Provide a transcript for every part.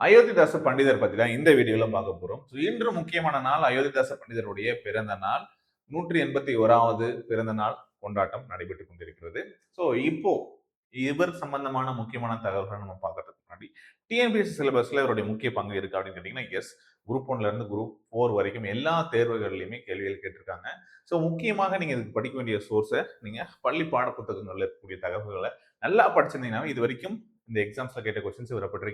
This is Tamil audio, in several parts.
அயோத்திதாச பண்டிதர் பத்தி தான் இந்த வீடியோல பார்க்க போறோம். இன்று முக்கியமான நாள் அயோத்திதாச பண்டிதருடைய பிறந்த நாள். 181வது பிறந்த நாள் கொண்டாட்டம் நடைபெற்றுக் கொண்டிருக்கிறது. இப்போ இவர் சம்பந்தமான முக்கியமான தகவல்களை நம்ம பார்க்கறதுக்கு முன்னாடி டிஎன்பிஎஸ்சி சிலபஸ்ல இவருடைய முக்கிய பங்கு இருக்கு அப்படின்னு கேட்டீங்கன்னா எஸ். குரூப் 1ல இருந்து குரூப் 4 வரைக்கும் எல்லா தேர்வுகள்லையுமே கேள்விகள் கேட்டிருக்காங்க. முக்கியமாக நீங்க இதுக்கு படிக்க வேண்டிய சோர்ஸை நீங்க பள்ளி பாட புத்தகங்கள்ல இருக்கக்கூடிய தகவல்களை நல்லா படிச்சிருந்தீங்கன்னா இது வரைக்கும் இந்த எக்ஸாம்ஸ்ல கேட்ட கொஸ்டின்ஸ் இவரை பற்றி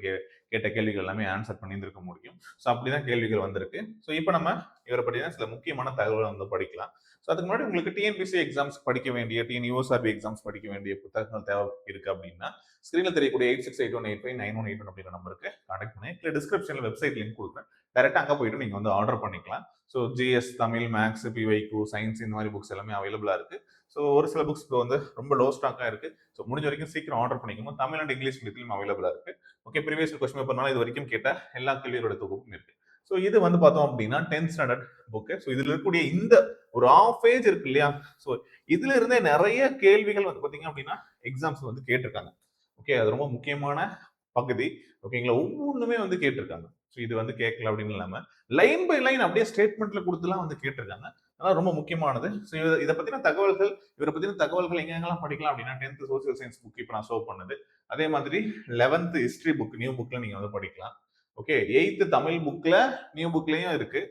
கேட்ட கேள்விகள் எல்லாமே ஆன்சர் பண்ணியிருந்திருக்க முடியும். அப்படிதான் கேள்விகள் வந்திருக்கு. இப்போ நம்ம இவரை பற்றி தான் சில முக்கியமான தகவல்களை வந்து படிக்கலாம். அதுக்கு முன்னாடி உங்களுக்கு டிஎன்பிசி எக்ஸாம்ஸ் படிக்க வேண்டிய டிஎன்யூஎஸ்ஆர்பி எக்ஸாம்ஸ் படிக்க வேண்டிய புத்தகங்கள் தேவை இருக்கு அப்படின்னா ஸ்கிரீன்ல தெரியக்கூடிய 8681859181 அப்படிங்கிற நம்பருக்கு கான்டாக்ட் பண்ணி இல்லை டிஸ்கிரிப்ஷன்ல வெப்சைட் லிங்க் கொடுக்குறேன். டைரக்டா அங்க போயிட்டு நீங்க வந்து ஆர்டர் பண்ணிக்கலாம். GS, Tamil, maths, PYQ, science இந்த மாதிரி புக்ஸ் எல்லாமே அவைலபிளா இருக்கு. ஒரு சில புக்ஸ் இப்போ வந்து ரொம்ப லோ ஸ்டாக்கா இருக்கு. முடிஞ்ச வரைக்கும் சீக்கிரம் ஆர்டர் பண்ணிக்கோங்க. தமிழ் அண்ட் இங்கிலீஷ் மீடியத்திலும் அவைலபிளா இருக்கு. ப்ரீவியஸ் கொஸ்டின் பேப்பர்னால இது வரைக்கும் கேட்ட எல்லா கேள்விகளோட தொகுப்பும் இருக்கு. இது வந்து பார்த்தோம் அப்படின்னா 10th ஸ்டாண்டர்ட் புக்கு. இதுல இருக்கக்கூடிய இந்த ஒரு ஹாஃப் பேஜ் இருக்கு இல்லையா? இதுல இருந்தே நிறைய கேள்விகள் வந்து பாத்தீங்க அப்படின்னா எக்ஸாம்ஸ் வந்து கேட்டிருக்காங்க. அது ரொம்ப முக்கியமான பகுதி. ஓகேங்களா? ஒவ்வொன்றுமே வந்து கேட்டிருக்காங்க. இது வந்து கேட்கல அப்படின்னு இல்லாம லைன் பை லைன் அப்படியே ஸ்டேட்மெண்ட்ல கொடுத்துலாம் வந்து கேட்டிருக்காங்க. அதனால ரொம்ப முக்கியமானது. இதை பத்தின தகவல்கள் இவரை பத்தின தகவல்கள் எங்கெங்கெல்லாம் படிக்கலாம் அப்படின்னா 10th சோசியல் சயின்ஸ் புக் இப்போ நான் ஷோ பண்ணது. அதே மாதிரி 11th ஹிஸ்டரி புக் நியூ புக்ல நீங்க வந்து படிக்கலாம். 8th தமிழ் புக்ல நியூ புக்லயும் இருக்கு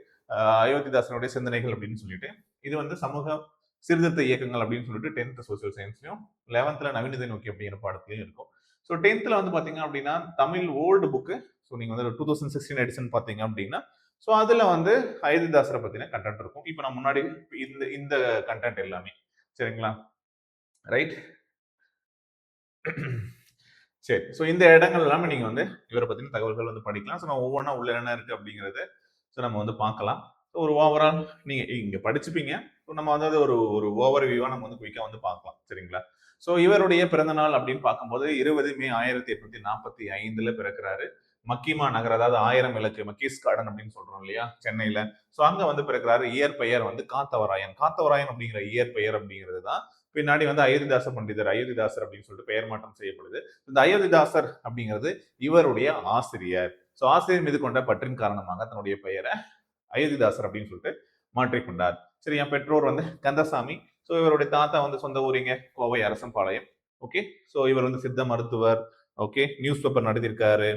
அயோத்திதாசனுடைய சிந்தனைகள் அப்படின்னு சொல்லிட்டு. இது வந்து சமூக சீர்திருத்த இயக்கங்கள் அப்படின்னு சொல்லிட்டு 10th சோசியல் சயின்ஸ்லயும் 11th நவீனத்தை நோக்கி அப்படிங்கிற பாடத்திலையும் இருக்கும். 10th வந்து பாத்தீங்க அப்படின்னா தமிழ் ஓல்டு புக்கு. நீங்க வந்து 2016 எடிஷன் பாத்தீங்க அப்படின்னா அதுல வந்து அயோத்திதாசரை பத்தின கண்டென்ட் இருக்கும். இப்ப நான் முன்னாடி இந்த கண்டென்ட் எல்லாமே சரிங்களா? ரைட். சரி. இந்த இடங்கள் எல்லாமே நீங்க வந்து இவரை பத்தின தகவல்கள் வந்து படிக்கலாம். நான் ஒவ்வொன்றா உள்ள என்ன இருக்கு அப்படிங்கிறது நம்ம வந்து பார்க்கலாம். ஒரு ஓவரால் நீங்க இங்க படிச்சுப்பீங்க. நம்ம வந்து ஒரு ஓவர் வியூவா நம்ம வந்து குயிக்கா வந்து பார்க்கலாம். சரிங்களா? இவருடைய பிறந்த நாள் அப்படின்னு பார்க்கும்போது 20 மே 1845ல பிறக்கிறாரு. மக்கிமா நகர், அதாவது 1000 விளக்கு மக்கீஸ் கார்டன் அப்படின்னு சொல்றோம் இல்லையா சென்னையில. அங்க வந்து பிறக்கிறாரு. இயற்பெயர் வந்து காத்தவராயன். காத்தவராயன் அப்படிங்கிற இயற்பெயர் அப்படிங்கிறது தான் பின்னாடி வந்து அயோத்திதாச பண்டிதர், அயோத்திதாசர் அப்படின்னு சொல்லிட்டு பெயர் மாற்றம் செய்யப்படுது. இந்த அயோத்திதாசர் அப்படிங்கிறது இவருடைய ஆசிரியர். ஆசிரியர் மீது கொண்ட பற்றின் காரணமாக தன்னுடைய பெயரை அயோத்திதாசர் அப்படின்னு சொல்லிட்டு மாற்றிக்கொண்டார். சரி, என் பெற்றோர் வந்து கந்தசாமி. இவருடைய தாத்தா வந்து சொந்த ஊரிங்க கோவை அரசம்பாளையம். இவர் வந்து சித்த மருத்துவர். நியூஸ் பேப்பர் நடத்திருக்காரு.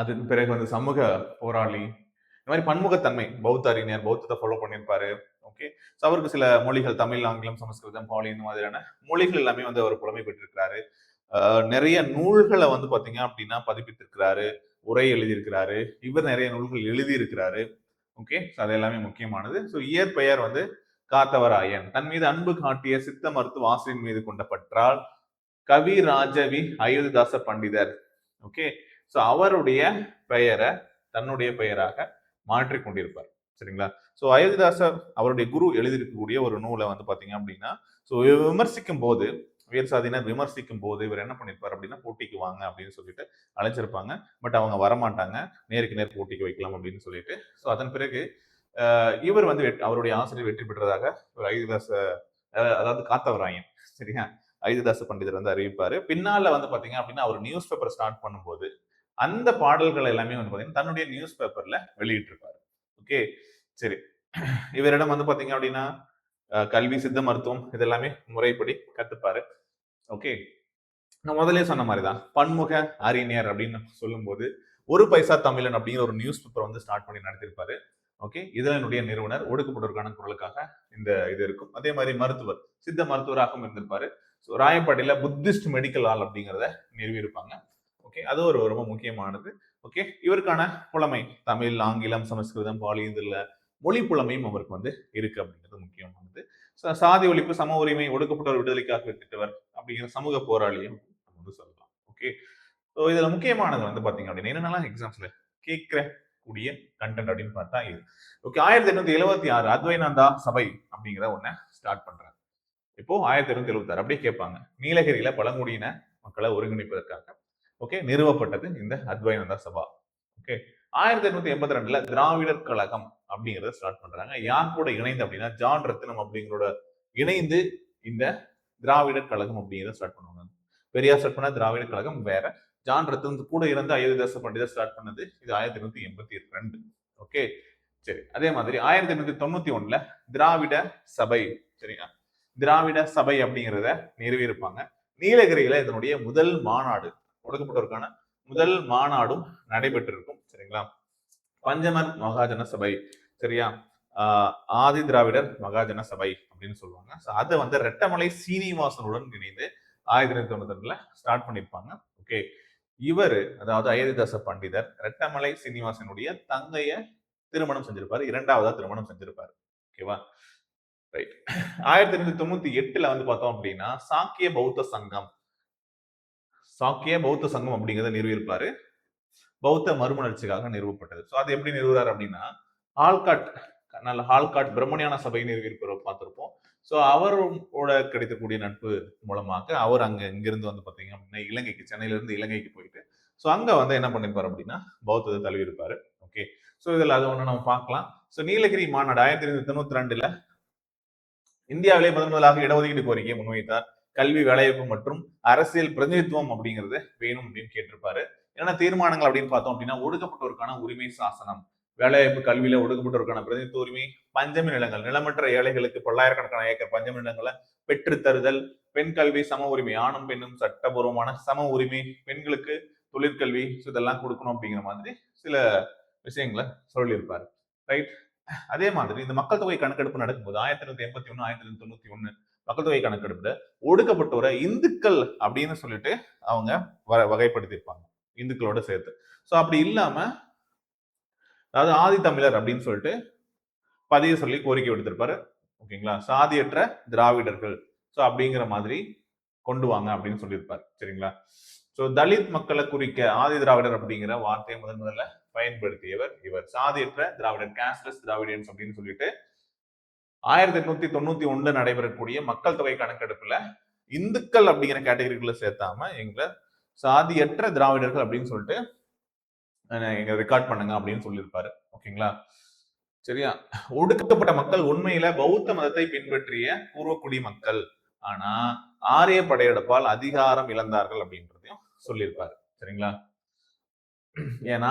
அதன் பிறகு வந்து சமூக போராளி. இந்த மாதிரி பன்முகத்தன்மை, பௌத்த அறிஞர், பௌத்தத்தை ஃபாலோ பண்ணியிருப்பாரு. அவருக்கு சில மொழிகள் தமிழ், ஆங்கிலம், சமஸ்கிருதம், பாலி இந்த மாதிரியான மொழிகள் எல்லாமே வந்து அவர் புலமை பெற்றிருக்கிறாரு. நிறைய நூல்களை வந்து பாத்தீங்க அப்படின்னா பதிப்பித்திருக்கிறாரு, உரை எழுதியிருக்கிறாரு. இவர் நிறைய நூல்கள் எழுதியிருக்கிறாரு. அது எல்லாமே முக்கியமானது. இயற்பெயர் வந்து காத்தவராயன். தன் மீது அன்பு காட்டிய சித்த மருத்துவ ஆசிரியர் மீது கொண்ட பற்றால் கவி ராஜவி அயோத்திதாச பண்டிதர். அவருடைய பெயரை தன்னுடைய பெயராக மாற்றிக் கொண்டிருப்பார். சரிங்களா? அயோத்திதாசர் அவருடைய குரு எழுதியிருக்கக்கூடிய ஒரு நூலை வந்து பாத்தீங்க அப்படின்னா விமர்சிக்கும் போது, உயர் சாதியினர் விமர்சிக்கும் போது இவர் என்ன பண்ணிருப்பார் அப்படின்னா போட்டிக்கு வாங்க அப்படின்னு சொல்லிட்டு அழைச்சிருப்பாங்க. பட் அவங்க வரமாட்டாங்க. நேருக்கு நேர் போட்டிக்கு வைக்கலாம் அப்படின்னு சொல்லிட்டு. அதன் பிறகு இவர் வந்து அவருடைய ஆசிரியர் வெற்றி பெற்றதாக ஒரு அயோத்திதாச, அதாவது காத்தவராயன், சரியா, அயோத்திதாச பண்டிதர் வந்து அறிவிப்பாரு. பின்னால வந்து பாத்தீங்க அப்படின்னா அவர் நியூஸ் பேப்பர் ஸ்டார்ட் பண்ணும்போது அந்த பாடல்கள் எல்லாமே வந்து பாத்தீங்கன்னா தன்னுடைய நியூஸ் பேப்பர்ல வெளியிட்டிருப்பாரு. சரி. இவரிடம் வந்து பாத்தீங்க அப்படின்னா கல்வி, சித்த மருத்துவம் இதெல்லாமே முறைப்படி கத்துப்பாரு. நான் முதலே சொன்ன மாதிரிதான் பன்முக அறிஞர் அப்படின்னு சொல்லும் போது ஒரு பைசா தமிழன் அப்படிங்கிற ஒரு நியூஸ் பேப்பர் வந்து ஸ்டார்ட் பண்ணி நடத்திருப்பாரு. இதுல என்னுடைய நிறுவனர் ஒடுக்கப்படுவதற்கான குரலுக்காக இந்த இது இருக்கும். அதே மாதிரி மருத்துவர், சித்த மருத்துவராகவும் இருந்திருப்பாரு. ராயப்பேட்டையில புத்திஸ்ட் மெடிக்கல் ஹால் அப்படிங்கிறத நிறுவி இருப்பாங்க. அது ஒரு ரொம்ப முக்கியமானது. இவருக்கான புலமை தமிழ், ஆங்கிலம், சமஸ்கிருதம், பாலி இதுல மொழி புலமையும் அவருக்கு வந்து இருக்கு அப்படிங்கிறது முக்கியமானது. சாதி ஒழிப்பு, சம உரிமை, ஒடுக்கப்பட்டவர் விடுதலைக்காக வித்திட்டவர் அப்படிங்கிற சமூக போராளியும் வந்து சொல்லலாம். இதுல முக்கியமானது வந்து பாத்தீங்க அப்படின்னா என்னென்னலாம் எக்ஸாம்ஸ்ல கேட்கிற கூடிய கண்டென்ட் அப்படின்னு பார்த்தா இது. 1876 அத்வைதானந்தா சபை அப்படிங்கிற ஒண்ண ஸ்டார்ட் பண்றாங்க. இப்போ 1876 அப்படியே கேட்பாங்க. நீலகிரியில பழங்குடியின மக்களை ஒருங்கிணைப்பதற்காக நிறுவப்பட்டது இந்த அத்வைதானந்தா சபா. 1882ல திராவிடர் கழகம் அப்படிங்கறத ஸ்டார்ட் பண்றாங்க. யார் கூட இணைந்து அப்படின்னா ஜான் ரத்னம் அப்படிங்கிறோட இணைந்து இந்த திராவிடர் கழகம் அப்படிங்கிறத ஸ்டார்ட் பண்ணுவாங்க. பெரியார் ஸ்டார்ட் பண்ண திராவிடர் கழகம் வேற, ஜான் ரத்தன் கூட இருந்து அயோத்திதாச பண்டிதர் ஸ்டார்ட் பண்ணது இது 1882. ஓகே, சரி. அதே மாதிரி 1891 திராவிட சபை, சரியா, திராவிட சபை அப்படிங்கிறத நிறுவியிருப்பாங்க. நீலகிரியில இதனுடைய முதல் மாநாடு, ஒடுக்கப்பட்டோருக்கான முதல் மாநாடும் நடைபெற்றிருக்கும். சரிங்களா. பஞ்சமர் மகாஜன சபை, சரியா, ஆதி திராவிடர் மகாஜன சபை அப்படின்னு சொல்லுவாங்க. அதை வந்து ரெட்டமலை சீனிவாசனுடன் இணைந்து 1992 ஸ்டார்ட் பண்ணியிருப்பாங்க. ஓகே, இவர் அதாவது அயோத்திதாச பண்டிதர் ரெட்டமலை சீனிவாசனுடைய தங்கைய திருமணம் செஞ்சிருப்பாரு, இரண்டாவதா திருமணம் செஞ்சிருப்பாரு. ஓகேவா, ரைட். 1898 வந்து பார்த்தோம் அப்படின்னா சாக்கிய பௌத்த சங்கம், சாக்கிய பௌத்த சங்கம் அப்படிங்கிறத நிறுவியிருப்பாரு. பௌத்த மறுமலர்ச்சிக்காக நிறுவப்பட்டது. ஸோ அது எப்படி நிறுவுறாரு அப்படின்னா ஆல்காட், நல்ல ஆல்காட் பிரம்மஞான சபை நிறுவியிருப்ப பார்த்திருப்போம். ஸோ அவரோட கிடைக்கக்கூடிய நட்பு மூலமாக அவர் அங்க இங்கிருந்து வந்து பாத்தீங்க அப்படின்னா இலங்கைக்கு, சென்னையில இருந்து இலங்கைக்கு போயிட்டு ஸோ அங்க வந்து என்ன பண்ணிருப்பாரு அப்படின்னா பௌத்தத்தை தழுவிருப்பாரு. ஓகே, ஸோ இதுல அது ஒண்ணு நம்ம பார்க்கலாம். ஸோ நீலகிரி மாநாடு 1992 இந்தியாவிலே முதலாக இடஒதுக்கீடு கோரிக்கையை முன்வைத்தார். கல்வி, வேலைவாய்ப்பு மற்றும் அரசியல் பிரதிநிதித்துவம் அப்படிங்கிறது வேணும் அப்படின்னு கேட்டிருப்பாரு. என்ன தீர்மானங்கள் அப்படின்னு பார்த்தோம் அப்படின்னா ஒடுக்கப்பட்டோருக்கான உரிமை சாசனம், வேலைவாய்ப்பு, கல்வியில ஒடுக்கப்பட்டோருக்கான பிரதிநிதித்துவ உரிமை, பஞ்சமி நிலங்கள், நிலமற்ற ஏழைகளுக்கு பல்லாயிரக்கணக்கான ஏக்கர் பஞ்சமி நிலங்களை பெற்று தருதல், பெண் கல்வி சம உரிமை, ஆணும் பெண்ணும் சட்டபூர்வமான சம உரிமை, பெண்களுக்கு தொழிற்கல்வி, இதெல்லாம் கொடுக்கணும் அப்படிங்கிற மாதிரி சில விஷயங்களை சொல்லியிருப்பாரு. ரைட். அதே மாதிரி இந்த மக்கள் தொகை கணக்கெடுப்பு நடக்கும்போது 1981 1991 மக்கள் தொகை கணக்கெடுப்புல ஒடுக்கப்பட்டோரை இந்துக்கள் அப்படின்னு சொல்லிட்டு அவங்க வகைப்படுத்தியிருப்பாங்க, இந்துக்களோட சேர்த்து. சோ அப்படி இல்லாம அதாவது ஆதி தமிழர் அப்படின்னு சொல்லிட்டு பதிவு சொல்லி கோரிக்கை விடுத்திருப்பாரு. ஓகேங்களா, சாதியற்ற திராவிடர்கள் சோ அப்படிங்கிற மாதிரி கொண்டு வாங்க அப்படின்னு சொல்லியிருப்பாரு. சரிங்களா. சோ தலித் மக்களை குறிக்க ஆதி திராவிடர் அப்படிங்கிற வார்த்தையை முதல்ல பயன்படுத்தியவர் இவர். சாதியற்ற திராவிடர், கேஸ்ட்லெஸ் திராவிடியன்ஸ் அப்படின்னு சொல்லிட்டு 1891 நடைபெறக்கூடிய மக்கள் தொகை கணக்கெடுப்புல இந்துக்கள் அப்படிங்கிற கேட்டகரிக்குள்ள சேர்த்தாம எங்களை சாதியற்ற திராவிடர்கள் அப்படின்னு சொல்லிட்டு எங்க ரெக்கார்ட் பண்ணுங்க அப்படின்னு சொல்லியிருப்பாரு. ஓகேங்களா, சரியா. ஒடுக்கப்பட்ட மக்கள் உண்மையில பௌத்த மதத்தை பின்பற்றிய பூர்வக்குடி மக்கள், ஆனா ஆரிய படையெடுப்பால் அதிகாரம் இழந்தார்கள் அப்படின்றதையும் சொல்லியிருப்பாரு. சரிங்களா. ஏன்னா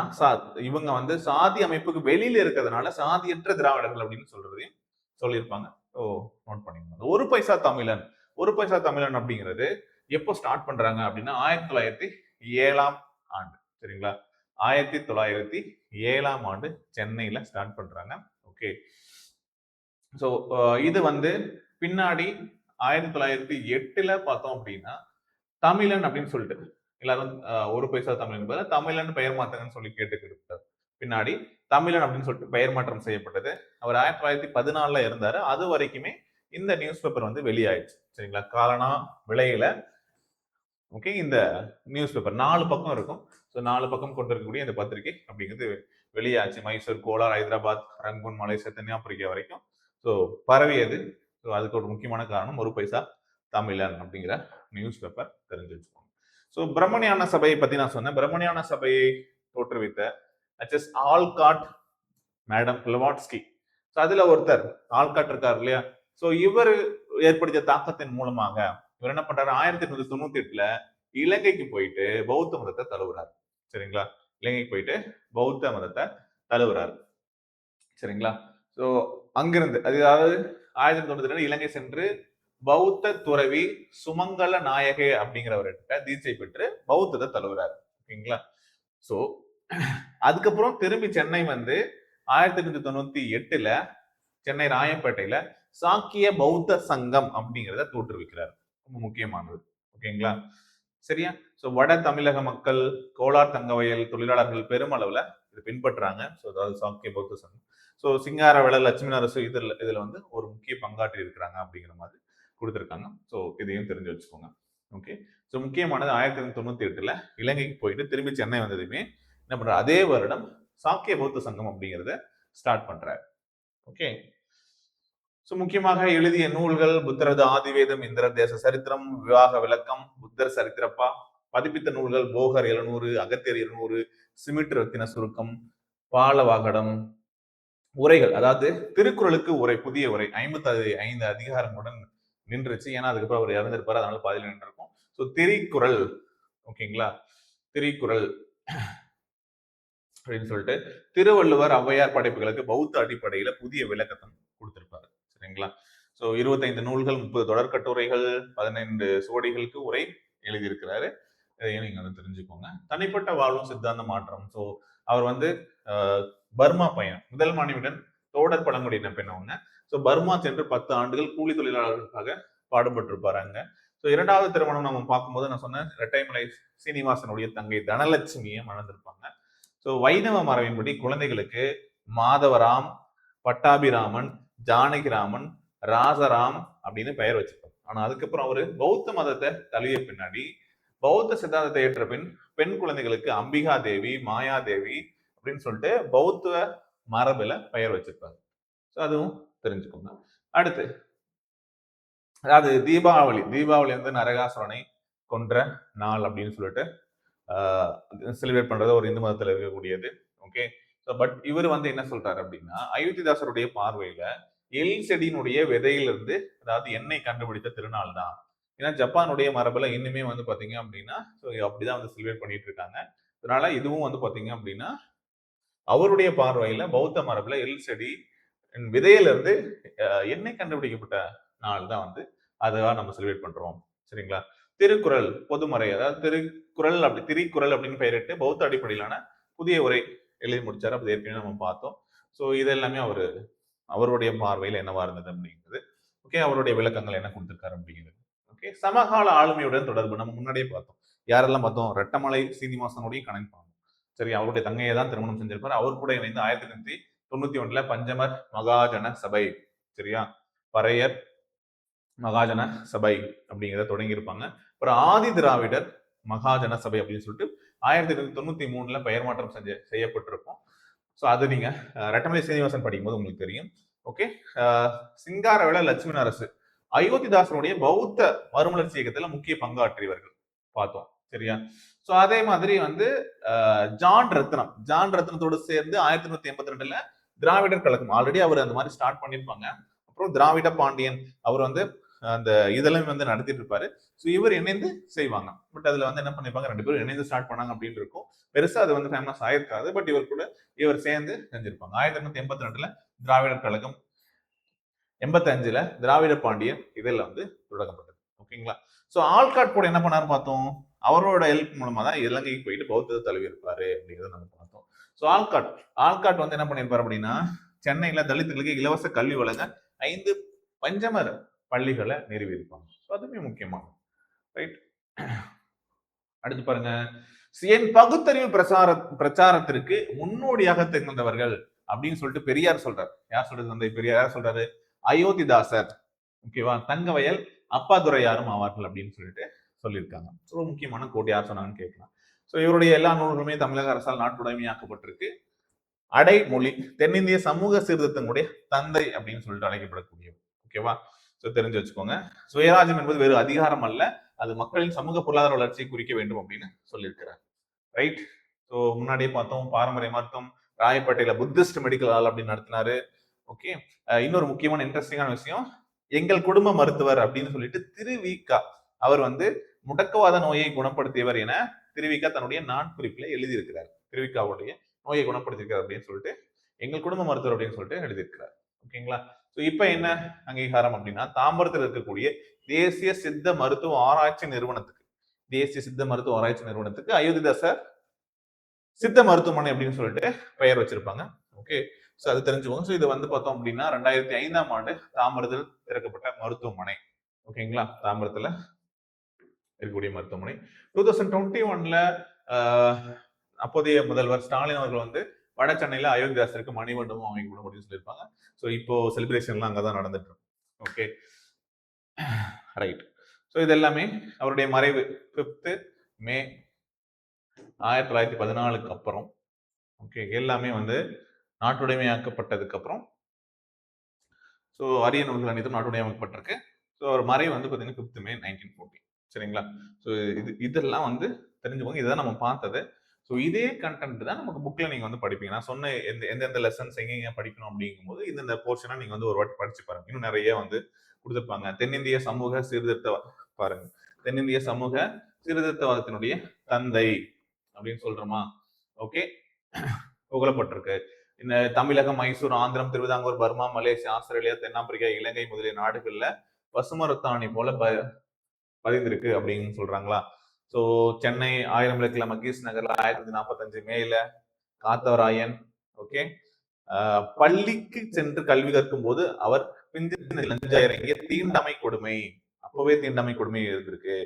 இவங்க வந்து சாதி அமைப்புக்கு வெளியில இருக்கிறதுனால சாதியற்ற திராவிடர்கள் அப்படின்னு சொல்றதையும் சொல்லியிருப்பாங்க. ஓ, நோட் பண்ணிக்கோங்க. ஒரு பைசா தமிழன், ஒரு பைசா தமிழன் அப்படிங்கிறது எப்போ ஸ்டார்ட் பண்றாங்க அப்படின்னா 1907 ஆண்டு. சரிங்களா, 1907 ஆண்டு சென்னையில ஸ்டார்ட் பண்றாங்க. ஓகே, ஸோ இது வந்து பின்னாடி 1908 பார்த்தோம் அப்படின்னா தமிழன் அப்படின்னு சொல்லிட்டு எல்லாரும் ஒரு பைசா தமிழன் தமிழன் பெயர் மாத்தங்கன்னு சொல்லி கேட்டுக்கிட்டார். பின்னாடி தமிழன் அப்படின்னு சொல்லிட்டு பெயர் மாற்றம் செய்யப்பட்டது. அவர் 1914 இருந்தாரு. அது வரைக்குமே இந்த நியூஸ் பேப்பர் வந்து வெளியாயிடுச்சு. சரிங்களா, காலனா விலையில. ஓகே, இந்த நியூஸ் பேப்பர் 4 பக்கம் இருக்கும். ஸோ 4 பக்கம் கொண்டிருக்கக்கூடிய இந்த பத்திரிகை அப்படிங்கிறது வெளியாச்சு. மைசூர், கோலார், ஹைதராபாத், ரங்கூன், மலேசியா, தென்னாப்பிரிக்கா வரைக்கும் ஸோ பரவியது. ஸோ அதுக்கு ஒரு முக்கியமான காரணம் ஒரு பைசா தமிழன் அப்படிங்கிற நியூஸ் பேப்பர், தெரிஞ்சு வச்சுக்கோங்க. ஸோ பிரம்மஞான சபையை பத்தி நான் சொன்னேன். பிரம்மஞான சபையை தோற்றுவித்த HS Olcott, madam Blavatsky. So அதுல ஒருத்தர் ஆல்காட் இருக்காரு இல்லையா. ஸோ இவர் ஏற்படுத்திய தாக்கத்தின் மூலமாக இவர் என்ன பண்றாரு, 1898 இலங்கைக்கு போயிட்டு பௌத்த மதத்தை தழுவுறாரு. சரிங்களா, இலங்கைக்கு போயிட்டு பௌத்த மதத்தை தழுவுறாரு. சரிங்களா. ஸோ அங்கிருந்து அதாவது 1992 இலங்கை சென்று பௌத்த துறவி சுமங்கல நாயகே அப்படிங்கிறவர்கிட்ட தீட்சை பெற்று பௌத்தத்தை தழுவுறாரு. ஓகேங்களா. சோ அதுக்கப்புறம் திரும்பி சென்னை வந்து 1898 சென்னை ராயப்பேட்டையில சாக்கிய பௌத்த சங்கம் அப்படிங்கிறத தோற்றுவிக்கிறார். ரொம்ப முக்கியமானது. ஓகேங்களா, சரியா. சோ வட தமிழக மக்கள், கோலார் தங்கவயல் தொழிலாளர்கள் பெருமளவுல இதை பின்பற்றுறாங்க. சோ அதாவது சாக்கிய பௌத்த சங்கம். சோ சிங்காரவேலர், லட்சுமி நரசு இதுல வந்து ஒரு முக்கிய பங்காற்றி இருக்கிறாங்க அப்படிங்கிற மாதிரி கொடுத்துருக்காங்க. ஸோ இதையும் தெரிஞ்சு வச்சுக்கோங்க. ஓகே, ஸோ முக்கியமானது 1998 இலங்கைக்கு போயிட்டு திரும்பி சென்னை வந்ததுமே என்ன பண்ற, அதே வருடம் சாக்கிய பௌத்த சங்கம் அப்படிங்கிறத ஸ்டார்ட் பண்றாரு. ஓகே, ஸோ முக்கியமாக எழுதிய நூல்கள் புத்தரது ஆதிவேதம், இந்திரர் தேச சரித்திரம், விவாக விளக்கம், புத்தர் சரித்திரப்பா. பதிப்பித்த நூல்கள் போகர் 700, அகத்தியர் 200, சிமிட் ரத்தின சுருக்கம், பாலவாகடம். உரைகள் அதாவது திருக்குறளுக்கு உரை, புதிய உரை 55 அதிகாரங்களுடன் நின்றுச்சு. ஏன்னா அதுக்கப்புறம் அவர் இறந்திருப்பாரு, அதனால பாதியில நின்றுருக்கும். ஸோ திருக்குறள். ஓகேங்களா, திரிக்குறள் அப்படின்னு சொல்லிட்டு திருவள்ளுவர் ஔவையார் படைப்புகளுக்கு பௌத்த அடிப்படையில புதிய விளக்கத்தை கொடுத்திருப்பாரு. சரிங்களா? சோ 25 நூல்கள், 30 தொடர் கட்டுரைகள், 15 சுவடிகளுக்கு உரை எழுதியிருக்கிறாரு. இதையும் நீங்க வந்து தெரிஞ்சுக்கோங்க. தனிப்பட்ட வாழ்வும் சித்தாந்த மாற்றம். சோ அவர் வந்து பர்மா பையன், முதல் மனைவியுடன் தோடர் பழங்குடியின பெண் அவங்க. சோ பர்மா சென்று 10 ஆண்டுகள் கூலி தொழிலாளர்களுக்காக பாடுபட்டிருப்பாரு அங்க. சோ இரண்டாவது திருமணம் நம்ம பார்க்கும்போது நான் சொன்னேன், இரட்டைமலை சீனிவாசனுடைய தங்கை தனலட்சுமியை மணந்திருப்பாங்க. ஸோ வைணவ மரபின்படி குழந்தைகளுக்கு மாதவராம், பட்டாபிராமன், ஜானகிராமன், ராசராம் அப்படின்னு பெயர் வச்சிருப்பாங்க. ஆனா அதுக்கப்புறம் அவரு பௌத்த மதத்தை தழுவிய பின்னாடி பௌத்த சித்தாந்தத்தை ஏற்ற பின் பெண் குழந்தைகளுக்கு அம்பிகா தேவி, மாயா தேவி அப்படின்னு சொல்லிட்டு பௌத்த மரபுல பெயர் வச்சிருப்பாங்க. ஸோ அதுவும் தெரிஞ்சுக்கோங்க. அடுத்து அதாவது தீபாவளி வந்து நரகாசுரனை கொன்ற நாள் அப்படின்னு சொல்லிட்டு செலிப்ரேட் பண்றது ஒரு இந்து மதத்துல இருக்கக்கூடியது. ஓகே. பட் இவர் வந்து என்ன சொல்றாரு அப்படின்னா, அயோத்திதாசருடைய பார்வையில எல் செடியினுடைய விதையிலிருந்து அதாவது எண்ணெய் கண்டுபிடித்த திருநாள் தான். ஏன்னா ஜப்பானுடைய மரபுல இன்னுமே வந்து பாத்தீங்க அப்படின்னா அப்படிதான் வந்து செலிப்ரேட் பண்ணிட்டு இருக்காங்க. அதனால இதுவும் வந்து பாத்தீங்க அப்படின்னா அவருடைய பார்வையில பௌத்த மரபுல எல் செடி விதையிலிருந்து எண்ணெய் கண்டுபிடிக்கப்பட்ட நாள் தான் வந்து அதுதான் நம்ம செலிப்ரேட் பண்றோம். சரிங்களா? திருக்குறள் பொதுமறை, அதாவது திரிக்குறள் அப்படின்னு பெயரிட்டு பௌத்த அடிப்படையிலான புதிய உரை எழுதி முடிச்சாரு. அப்படி ஏற்கனவே நம்ம பார்த்தோம். ஸோ இது எல்லாமே அவருடைய பார்வையில் என்னவா இருந்தது அப்படிங்கிறது. ஓகே, அவருடைய விளக்கங்கள் என்ன கொடுத்திருக்காரு அப்படிங்கிறது. ஓகே, சமகால ஆளுமையுடன் தொடர்பு நம்ம முன்னாடியே பார்த்தோம். யாரெல்லாம் பார்த்தோம்? ரெட்டமலை சீனிவாசனோடையும் கனெக்ட் பண்ணோம். சரி, அவருடைய தங்கையை தான் திருமணம் செஞ்சிருப்பாரு. அவர் கூட இணைந்து 1891 பஞ்சமர் மகாஜன சபை, சரியா, பறையர் மகாஜன சபை அப்படிங்கிறத தொடங்கியிருப்பாங்க. அப்புறம் ஆதி திராவிடர் மகாஜன சபை அப்படின்னு சொல்லிட்டு 1893 பெயர் மாற்றம் செய்யப்பட்டிருக்கும். ஸோ அது நீங்க ரெட்டமலை சீனிவாசன் படிக்கும்போது உங்களுக்கு தெரியும். ஓகே, சிங்காரவேல லட்சுமி அரசு அயோத்திதாசனுடைய பௌத்த மறுமலர்ச்சி இயக்கத்துல முக்கிய பங்காற்றியவர்கள் பார்த்தோம். சரியா? சோ அதே மாதிரி வந்து ஜான் ரத்னத்தோடு சேர்ந்து 1882 திராவிடர் கழகம், ஆல்ரெடி அவர் அந்த மாதிரி ஸ்டார்ட் பண்ணிருப்பாங்க. அப்புறம் திராவிட பாண்டியன் அவர் வந்து அந்த இதெல்லாம் வந்து நடத்திட்டு இருப்பாரு. ஸோ இவர் இணைந்து செய்வாங்க. பட் அதுல வந்து என்ன பண்ணிருப்பாங்க, 2 பேரும் இணைந்து ஸ்டார்ட் பண்ணாங்க அப்படின்னு இருக்கும். பெருசா அது வந்து ஃபேமஸ் ஆயிருக்காது. பட் இவர் சேர்ந்து செஞ்சிருப்பாங்க. 1882 திராவிடர் கழகம், 85 திராவிட பாண்டியன் இதெல்லாம் வந்து தொடங்கப்பட்டது. ஓகேங்களா? சோ ஆல்காட் கூட என்ன பண்ணாரு பார்த்தோம். அவரோட ஹெல்ப் மூலமா தான் இலங்கைக்கு போயிட்டு பௌத்தத்தை தழுவி இருப்பாரு அப்படிங்கிறத நம்ம பார்த்தோம். சோ ஆல்காட் வந்து என்ன பண்ணிருப்பாரு அப்படின்னா, சென்னையில தலித்துகளுக்கு இலவச கல்வி வழங்க 5 பஞ்சமர் பள்ளிகளை நிறுவி இருப்பாங்க. அதுவுமே முக்கியமானது. ரைட். அடுத்து பாருங்க, என் பகுத்தறிவு பிரச்சாரத்திற்கு முன்னோடியாக திகழ்ந்தவர்கள் அப்படின்னு சொல்லிட்டு பெரியார் சொல்றாரு. யார் சொல்றது? தந்தை பெரியார். யார் சொல்றாரு? அயோத்திதாசர், ஓகேவா, தங்கவயல், அப்பாதுரையாரும் ஆவார்கள் அப்படின்னு சொல்லிட்டு சொல்லியிருக்காங்க. ரொம்ப முக்கியமான கோட். யார் சொன்னாங்கன்னு கேட்கலாம். சோ இவருடைய எல்லா நூல்களுமே தமிழக அரசால் நாட்டுடைமையாக்கப்பட்டிருக்கு. அடைமொழி தென்னிந்திய சமூக சீர்திருத்தங்களுடைய தந்தை அப்படின்னு சொல்லிட்டு அழைக்கப்படக்கூடிய, ஓகேவா. சோ தெரிஞ்சு வச்சுக்கோங்க. சுயராஜ்யம் என்பது வேறு அதிகாரம் அல்ல, அது மக்களின் சமூக பொருளாதார வளர்ச்சியை குறிக்க வேண்டும் அப்படின்னு சொல்லியிருக்கிறார். ரைட். ஸோ முன்னாடியே பார்த்தோம், பாரம்பரிய மருத்துவம், ராயப்பேட்டையில புத்திஸ்ட் மெடிக்கல் ஹால் அப்படின்னு நடத்தினாரு. ஓகே, இன்னொரு முக்கியமான இன்ட்ரெஸ்டிங்கான விஷயம், எங்கள் குடும்ப மருத்துவர் அப்படின்னு சொல்லிட்டு திருவிக அவர் வந்து முடக்கவாத நோயை குணப்படுத்தியவர் என திருவிக தன்னுடைய நாட்குறிப்பில் எழுதியிருக்கிறார். திருவிகாவுடைய நோயை குணப்படுத்திருக்கார் அப்படின்னு சொல்லிட்டு எங்கள் குடும்ப மருத்துவர் அப்படின்னு சொல்லிட்டு எழுதியிருக்கிறார். ஓகேங்களா? ஸோ இப்ப என்ன அங்கீகாரம் அப்படின்னா, தாம்பரத்தில் இருக்கக்கூடிய தேசிய சித்த மருத்துவ ஆராய்ச்சி நிறுவனத்துக்கு அயோத்திதாசர் சித்த மருத்துவமனை அப்படின்னு சொல்லிட்டு பெயர் வச்சிருப்பாங்க. ஓகே, சோ அது தெரிஞ்சுக்கோங்க. சோ இது வந்து பார்த்தோம் அப்படின்னா 2005ஆம் ஆண்டு தாம்பரத்தில் திறக்கப்பட்ட மருத்துவமனை. ஓகேங்களா? தாம்பரத்துல இருக்கக்கூடிய மருத்துவமனை. 2021ல அப்போதைய முதல்வர் ஸ்டாலின் அவர்கள் வந்து வட சென்னையில அயோத்திதாசருக்கு மணிமண்டபம் அமைக்கணும் அப்படின்னு சொல்லியிருப்பாங்க. ஸோ இப்போ செலிப்ரேஷன்லாம் அங்கதான் நடந்துட்டு இருக்கும். Okay, right. ஸோ இது எல்லாமே அவருடைய மறைவு 5 மே 1914க்கு அப்புறம், ஓகே, எல்லாமே வந்து நாட்டுடைமையாக்கப்பட்டதுக்கு அப்புறம், ஸோ அரிய நூல்கள் அனைத்தும் நாட்டுடைமையாக்கப்பட்டிருக்கு. ஸோ அவர் மறைவு வந்து பார்த்தீங்கன்னா 5 மே 1914. சரிங்களா? ஸோ இதெல்லாம் வந்து தெரிஞ்சுக்கோங்க. இதுதான் நம்ம பார்த்தது. ஸோ இதே கண்டென்ட் தான் நமக்கு புக்ல நீங்க வந்து படிப்பீங்க. நான் சொன்ன எந்தெந்த லெசன்ஸ் எங்கெங்க படிக்கணும் அப்படிங்கும்போது இந்த போர்ஷனை நீங்க வந்து ஒரு வாட்டி படிச்சு பாருங்க. இன்னும் நிறைய வந்து கொடுத்துருப்பாங்க. தென்னிந்திய சமூக சீர்திருத்த பாருங்க, தென்னிந்திய சமூக சீர்திருத்தவாதத்தினுடைய தந்தை அப்படின்னு சொல்றோமா? ஓகே, புகழப்பட்டிருக்கு. இந்த தமிழகம், மைசூர், ஆந்திரம், திருவிதாங்கூர், பர்மா, மலேசியா, ஆஸ்திரேலியா, தென்னாப்பிரிக்கா, இலங்கை முதலிய நாடுகள்ல பசுமரத்தாணி போல பதிந்திருக்கு அப்படின்னு சொல்றாங்களா? சோ சென்னை 1000 விளக்குல, மகேஷ் நகர்ல 1945 மேல காத்தவராயன். ஓகே, பள்ளிக்கு சென்று கல்வி கற்கும் போது அவர் இறங்கிய தீண்டாமை கொடுமை, அப்பவே தீண்டாமை கொடுமை இருந்திருக்கு.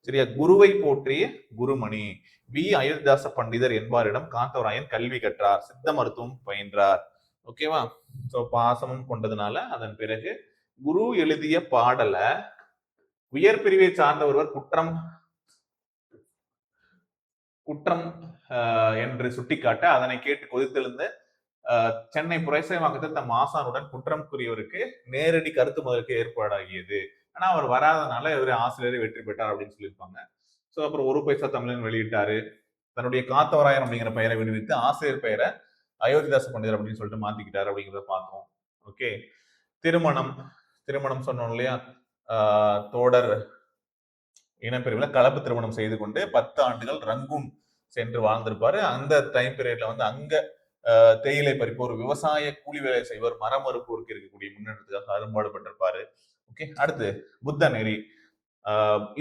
சரியா? குருவை போற்றிய குருமணி வி அயோத்திதாச பண்டிதர் என்பாரிடம் காத்தவராயன் கல்வி கற்றார், சித்த மருத்துவம் பயின்றார். ஓகேவா? சோ பாசமும் கொண்டதுனால அதன் பிறகு குரு எழுதிய பாடல உயர் பிரிவை சார்ந்த ஒருவர் குற்றம் குற்றம் என்று சுட்டிக்காட்ட அதனை கேட்டு கொதித்தெழுந்த சென்னை புரசைவாக்கத்தில் தம் ஆசானுடன் குற்றம் கூறியவருக்கு நேரடி கருத்து முதலுக்கு ஏற்பாடாகியது. ஆனா அவர் வராதனால இவர் ஆசிரியரை வெற்றி பெற்றார் அப்படின்னு சொல்லியிருப்பாங்க. சோ அப்புறம் ஒரு பைசா தமிழன் வெளியிட்டாரு. தன்னுடைய காத்தவராயன் அப்படிங்கிற பெயரை விடுவித்து ஆசிரியர் பெயரை அயோத்திதாச பண்டிதர் அப்படின்னு சொல்லிட்டு மாத்திக்கிட்டாரு அப்படிங்கிறத பார்த்தோம். ஓகே, திருமணம் திருமணம் சொன்னோம் இல்லையா? தோடர் இனப்பிரிவுல கலப்பு திருமணம் செய்து கொண்டு 10 ஆண்டுகள் ரங்கூன் சென்று வாழ்ந்திருப்பாரு. அந்த டைம் பீரியட்ல வந்து அங்க தேயிலை பறிப்போர், விவசாய கூலி வேலை செய்வோர், மரம் மறுப்போருக்கு இருக்கக்கூடிய முன்னேற்றத்துக்காக அரும்பாடுபட்டிருப்பாரு. ஓகே, அடுத்து புத்த நெறி,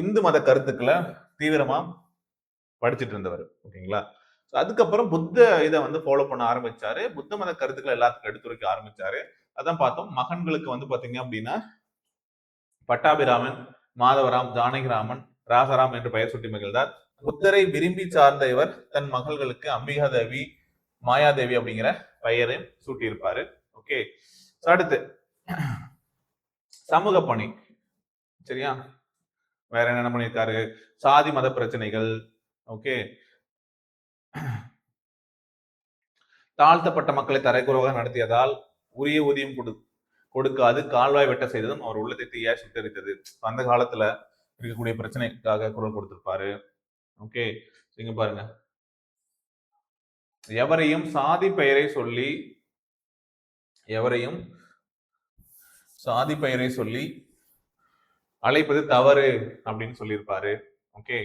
இந்து மத கருத்துக்களை தீவிரமா படிச்சுட்டு இருந்தவர். ஓகேங்களா? அதுக்கப்புறம் புத்த இதை வந்து ஃபாலோ பண்ண ஆரம்பிச்சாரு. புத்த மத கருத்துக்களை எல்லாத்துக்கும் எடுத்துரைக்க ஆரம்பிச்சாரு. அதான் பார்த்தோம். மகன்களுக்கு வந்து பாத்தீங்க அப்படின்னா பட்டாபிராமன், மாதவராம், ஜானகிராமன், ராசாராம் என்று பெயர் சுட்டி மகிழ்ந்தார். புத்தரை விரும்பி சார்ந்த இவர் தன் மகள்களுக்கு அம்பிகா தேவி, மாயாதேவி அப்படிங்கிற பெயரையும் சூட்டியிருப்பாரு. ஓகே, அடுத்து சமூக பணி. சரியா? வேற என்ன பண்ணியிருக்காரு? சாதி மத பிரச்சனைகள். ஓகே, தாழ்த்தப்பட்ட மக்களை தரைக்குறவாக நடத்தியதால் உரிய ஊதியம் கொடுக்காது கால்வாய் வெட்ட செய்ததும் அவர் உள்ளத்தை தீயா சுட்டரித்தது. அந்த காலத்துல இருக்கக்கூடிய பிரச்சனைக்காக குரல் கொடுத்திருப்பாரு. ஓகே, இங்க பாருங்க, எவரையும் சாதி பெயரை சொல்லி அழைப்பது தவறு அப்படின்னு சொல்லியிருப்பாரு. ஓகே,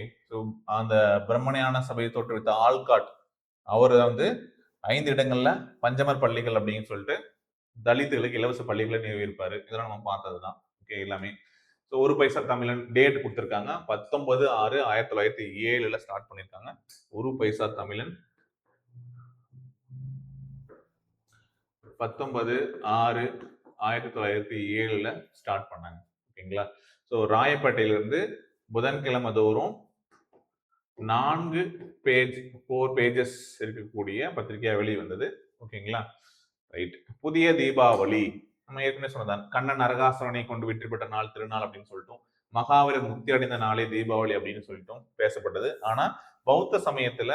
அந்த பிரம்மணையான சபையை தோற்றுவித்த ஆல்காட் அவர் வந்து 5 இடங்கள்ல பஞ்சமர் பள்ளிகள் அப்படின்னு சொல்லிட்டு தலித்துகளுக்கு இலவச பள்ளிகளை நிறுவியிருப்பாரு. இதெல்லாம் நம்ம பார்த்ததுதான். ஓகே, எல்லாமே. ஸோ ஒரு பைசா தமிழன் டேட் கொடுத்துருக்காங்க. 19/6/1907 ஸ்டார்ட் பண்ணியிருக்காங்க. ஒரு பைசா தமிழன் 19/6/1907 ஸ்டார்ட் பண்ணாங்க. ஓகேங்களா? ஸோ ராயப்பேட்டையிலிருந்து புதன்கிழமை தோறும் 4 பேஜஸ் இருக்கக்கூடிய பத்திரிகையா வெளிவந்தது. ஓகேங்களா? ரைட். புதிய தீபாவளி நம்ம ஏற்கனவே சொன்னதான். கண்ணன் நரகாசுரனை கொண்டு வெற்றி பெற்ற நாள் திருநாள் அப்படின்னு சொல்லிட்டோம். மகாவீரர் முக்தி அடைந்த நாளே தீபாவளி அப்படின்னு சொல்லிட்டோம் பேசப்பட்டது. ஆனா பௌத்த சமயத்துல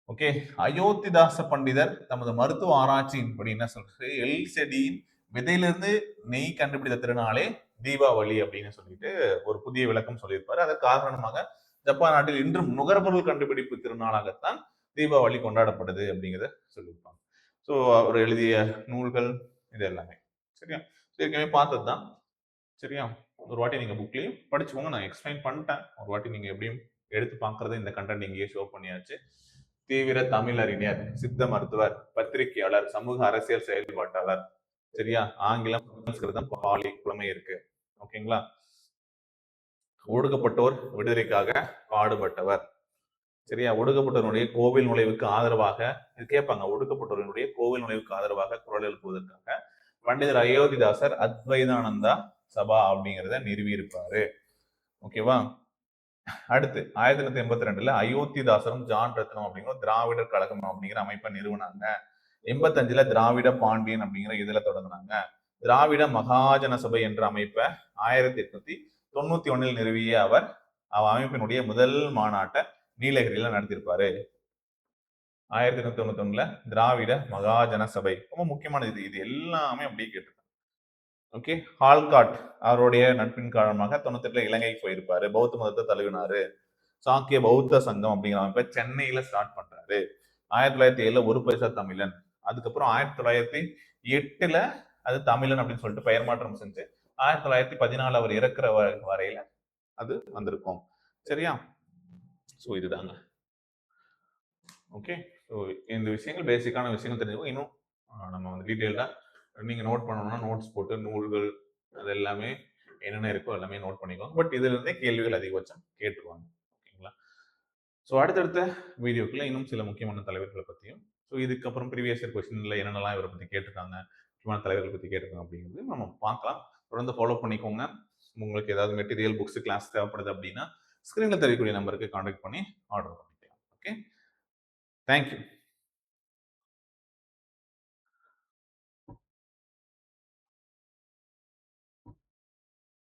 ஓகே, அயோத்திதாச பண்டிதர் தமது மருத்துவ ஆராய்ச்சியின்படி என்ன சொல்றது, எல் செடியின் விதையிலிருந்து நெய் கண்டுபிடித்த திருநாளே தீபாவளி அப்படின்னு சொல்லிட்டு ஒரு புதிய விளக்கம் சொல்லியிருப்பாரு. அதற்கு காரணமாக ஜப்பான் நாட்டில் இன்றும் நுகர்பொருள் கண்டுபிடிப்பு திருநாளாகத்தான் தீபாவளி கொண்டாடப்படுது அப்படிங்கிறத சொல்லியிருப்பாங்க. ஸோ அவர் எழுதிய நூல்கள் இது எல்லாமே. சரியா? ஏற்கனவே பார்த்ததுதான். சரியா? ஒரு வாட்டி நீங்க புக்லயும் படிச்சுக்கோங்க. நான் எக்ஸ்பிளைன் பண்ணிட்டேன். ஒரு வாட்டி நீங்க எப்படியும் எடுத்து பார்க்கறது இந்த கண்டென்ட் இங்கேயே ஷோ பண்ணியாச்சு. தீவிர தமிழறிஞர், சித்த மருத்துவர், பத்திரிகையாளர், சமூக அரசியல் செயல்பாட்டாளர். சரியா? ஆங்கிலம், சமஸ்கிருதம், பாலி புலமை இருக்கு. ஓகேங்களா? ஒடுக்கப்பட்டோர் விடுதலைக்காக பாடுபட்டவர். சரியா? ஒடுக்கப்பட்டவருடைய கோவில் நுழைவுக்கு ஆதரவாக இது கேட்பாங்க. ஒடுக்கப்பட்டவர்களுடைய கோவில் நுழைவுக்கு ஆதரவாக குரல் எழுப்புவதற்காக பண்டிதர் அயோத்திதாசர் அத்வைதானந்தா சபா அப்படிங்கிறத நிறுவி இருப்பாரு. ஓகேவா? அடுத்து 1982 அயோத்திதாசரும் ஜான் ரத்னம் அப்படிங்கிற திராவிடர் கழகம் அப்படிங்கிற அமைப்பை நிறுவனாங்க. 85 திராவிட பாண்டியன் அப்படிங்கிற இதுல தொடங்கினாங்க. திராவிட மகாஜன சபை என்ற அமைப்பை 1891 நிறுவிய அவர் அமைப்பினுடைய முதல் மாநாட்டை நீலகிரியில நடத்தியிருப்பாரு. 1891 திராவிட மகாஜன சபை ரொம்ப முக்கியமானது. இது எல்லாமே அப்படியே கேட்டு. ஓகே, ஹால்காட் அவருடைய நட்பின் காரணமாக 98 இலங்கைக்கு போயிருப்பாரு. பௌத்த மதத்தை தழுவினாரு. சாக்கிய பௌத்த சங்கம் அப்படிங்கிற அமைப்பை சென்னையில ஸ்டார்ட் பண்றாரு. 1907 ஒரு பைசா தமிழன். அதுக்கப்புறம் 1908 அது தமிழன் அப்படின்னு சொல்லிட்டு பெயர் மாற்றம் செஞ்சு 1914 அவர் இறக்குற வரையில அது வந்திருக்கும். சரியா? சோ இதுதாங்க. ஓகே. ஸோ இந்த விஷயங்கள் பேசிக்கான விஷயங்கள் தெரிஞ்சுக்கோ. இன்னும் நம்ம வந்து டீட்டெயில்டாக நீங்கள் நோட் பண்ணணும்னா நோட்ஸ் போட்டு நூல்கள் அது எல்லாமே என்னென்ன இருக்கோ எல்லாமே நோட் பண்ணிக்கோங்க. பட் இதிலிருந்தே கேள்விகள் அதிகபட்சம் கேட்டுருவாங்க. ஓகேங்களா? ஸோ அடுத்தடுத்த வீடியோக்குள்ள இன்னும் சில முக்கியமான தலைவர்களை பற்றியும், ஸோ இதுக்கப்புறம் ப்ரீவியஸ் இயர் கொஸ்டின்ல என்னென்னலாம் இவரை பற்றி கேட்டிருக்காங்க, முக்கியமான தலைவர்கள் பற்றி கேட்டிருக்காங்க அப்படிங்கிறது நம்ம பார்க்கலாம். தொடர்ந்து ஃபாலோ பண்ணிக்கோங்க. உங்களுக்கு ஏதாவது மெட்டீரியல், புக்ஸ், கிளாஸ் தேவைப்படுது அப்படின்னா ஸ்க்ரீனில் தெரியக்கூடிய நம்பருக்கு கான்டாக்ட் பண்ணி ஆர்டர் பண்ணிக்கலாம். Okay, thank you.